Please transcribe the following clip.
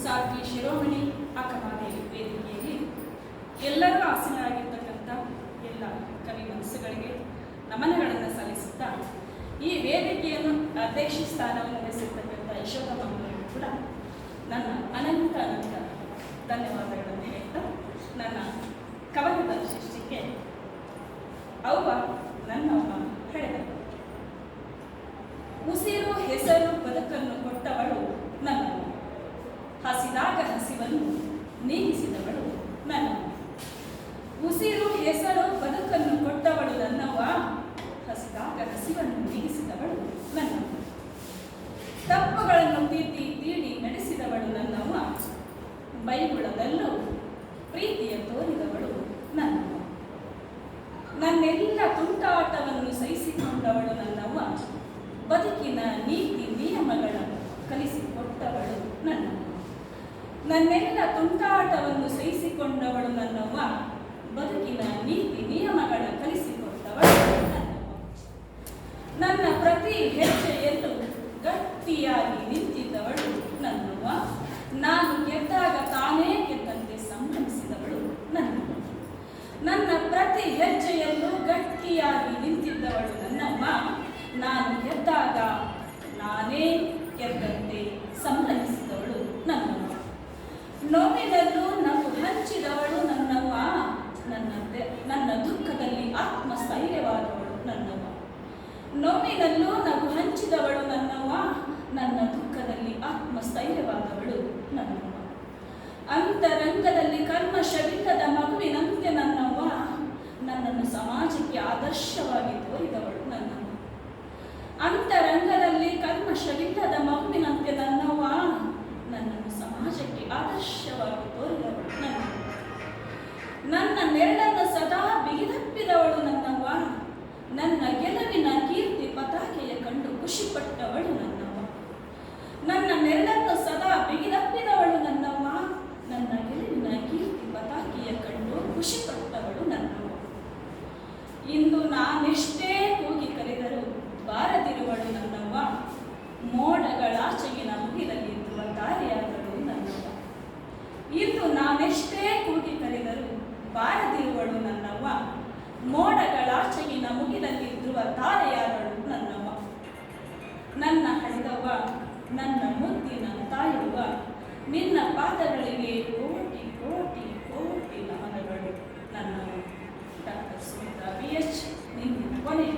ಸಾಕಿ ಶಿರೋಮಣಿ ಅಕ್ಕಮಹಾದೇವಿ ವೇದಿಕೆಯಲ್ಲಿ ಎಲ್ಲರೂ ಆಸೀನರಾಗಿರ್ತಕ್ಕಂಥ ಎಲ್ಲ ಕವಿ ಮನಸ್ಸುಗಳಿಗೆ ನಮನಗಳನ್ನು ಸಲ್ಲಿಸುತ್ತಾ ಈ ವೇದಿಕೆಯನ್ನು ಅಧ್ಯಕ್ಷ ಸ್ಥಾನವನ್ನು ವಹಿಸಿರ್ತಕ್ಕಂಥ ಯಶೋಧಮ್ಮನವರಿಗೂ ಕೂಡ ನನ್ನ ಅನಂತ ಧನ್ಯವಾದಗಳನ್ನು ಹೇಳ್ತಾ ನನ್ನ ಕವನದ ಸೃಷ್ಟಿಗೆ ಅವ್ವ ನನ್ನವ್ವ ಹೇಳಿದರು. ಉಸಿರು ಹೆಸರು ಬದುಕನ್ನು ಕೊಟ್ಟವಳು ನನ್ನವ್ವ, ಹಸಿದಾಗ ಹಸಿವನ್ನು ನೀಗಿಸಿದವಳು ನನ್ನವ್ವ. ಉಸಿರು ಹೆಸರು ಬದುಕನ್ನು ಕೊಟ್ಟವಳು ನನ್ನವ್ವ, ಹಸಿದಾಗ ಹಸಿವನ್ನು ನೀಗಿಸಿದವಳು ನನ್ನವ್ವ. ತಪ್ಪುಗಳನ್ನು ತೀಡಿ ನಡೆಸಿದವಳು ನನ್ನವ್ವ, ಬೈಗುಳದಲ್ಲೂ ಪ್ರೀತಿಯ ತೋರಿದವಳು ನನ್ನವ್ವ. ನನ್ನೆಲ್ಲ ತುಂಟಾಟವನ್ನು ಸಹಿಸಿಕೊಂಡವಳು ನನ್ನವ್ವ, ಬದುಕಿನ ನೀತಿ ನಿಯಮಗಳ ಕಲಿಸಿಕೊಟ್ಟವಳು ನನ್ನವ್ವ. ನನ್ನೆಲ್ಲ ತುಂಟಾಟವನ್ನು ಸಹಿಸಿಕೊಂಡವಳು ನನ್ನವ್ವ, ಬದುಕಿನ ನೀತಿ ನಿಯಮಗಳ ಕಲಿಸಿಕೊಟ್ಟವಳು ನನ್ನವ್ವ. ನನ್ನ ಪ್ರತಿ ಹೆಜ್ಜೆಯಲ್ಲೂ ಗಟ್ಟಿಯಾಗಿ ನಿಂತಿದ್ದವಳು ನನ್ನವ್ವ, ನಾನು ಗೆದ್ದಾಗ ತಾನೇ ಗೆದ್ದಂತೆ ಸಂಭ್ರಮಿಸಿದವಳು ನನ್ನವ್ವ. ನನ್ನ ಪ್ರತಿ ಹೆಜ್ಜೆಯಲ್ಲೂ ಗಟ್ಟಿಯಾಗಿ ನಿಂತಿದ್ದವಳು ನನ್ನವ್ವ, ನಾನು ಗೆದ್ದಾಗ ನಾನೇ ಗೆದ್ದಂತೆ ಸಂಭ್ರಮಿಸಿದವಳು ನನ್ನವ್ವ. ನೋವಿನಲ್ಲೂ ನಗು ಹಂಚಿದವಳು ನನ್ನವ್ವ, ನನ್ನ ದುಃಖದಲ್ಲಿ ಆತ್ಮಸ್ಥೈರ್ಯವಾದವಳು ನನ್ನವ್ವ. ನೋವಿನಲ್ಲೂ ನಗು ಹಂಚಿದವಳು ನನ್ನವ್ವ, ನನ್ನ ದುಃಖದಲ್ಲಿ ಆತ್ಮಸ್ಥೈರ್ಯವಾದವಳು ನನ್ನವ್ವ. ಅಂತರಂಗದಲ್ಲಿ ಕಲ್ಮಶವಿಲ್ಲದ ಮಗುವಿನಂತೆ ನನ್ನವ್ವ, ನನ್ನನ್ನು ಸಮಾಜಕ್ಕೆ ಆದರ್ಶವಾಗಿ ತೋರಿದವಳು ನನ್ನವ್ವ. ಅಂತರಂಗದಲ್ಲಿ ಕಲ್ಮಶವಿಲ್ಲದ ಮಗುವಿನಂತೆ ನನ್ನವ್ವ, ನನ್ನನ್ನು ಸಮಾಜಕ್ಕೆ ಆದರ್ಶವಾಗಿ ತೋರಿದವಳು ನನ್ನವ್ವ. ನನ್ನ ನೆರಳನ್ನು ಸದಾ ಬಿಗಿದಪ್ಪಿದವಳು ನನ್ನವ್ವ, ನನ್ನ ಗೆಲುವಿನ ಕೀರ್ತಿ ಪತಾಕೆಯ ಕಂಡು ಖುಷಿಪಟ್ಟವಳು ನನ್ನವ್ವ. ನನ್ನ ನೆರಳನ್ನು ಸದಾ ಬಿಗಿದಪ್ಪಿದವಳು ನನ್ನವ್ವ, ನನ್ನ ಗೆಲುವಿನ ಕೀರ್ತಿ ಪತಾಕೆಯ ಕಂಡು ಖುಷಿಪಟ್ಟವಳು ನನ್ನವ್ವ. ಇಂದು ನಾನೆಷ್ಟೇ ಕೂಗಿ ಕರೆದರೂ ಬಾರದಿರುವಳು ನನ್ನವ್ವ, ಮೋಡಗಳಾಚೆಗಿನ ಮುಗಿಲಲ್ಲಿ ಧ್ರುವ ತಾರೆಯಾದಳು ನನ್ನವ್ವ. ಇಂದು ನಾನೆಷ್ಟೇ ಕೂಗಿ ಕರೆದರೂ ಬಾರದಿರುವಳು ನನ್ನವ್ವ, ಮೋಡಗಳಾಚೆಗಿನ ಮುಗಿಲಲ್ಲಿ ಧ್ರುವ ತಾರೆಯಾದಳು ನನ್ನವ್ವ. ನನ್ನ ಹಳೆದವ್ವ, ನನ್ನ ಮುದ್ದಿನ ತಾಯವ್ವ, ನಿನ್ನ ಪಾದಗಳಿಗೆ ಕೋಟಿ ಕೋಟಿ ಕೋಟಿ ನಮನಗಳು ನನ್ನವ್ವ. ಡಾಕ್ಟರ್ ಸುಮಿತ್ರಾ BH, ನಿನ್ನ ಕೊನೆಯ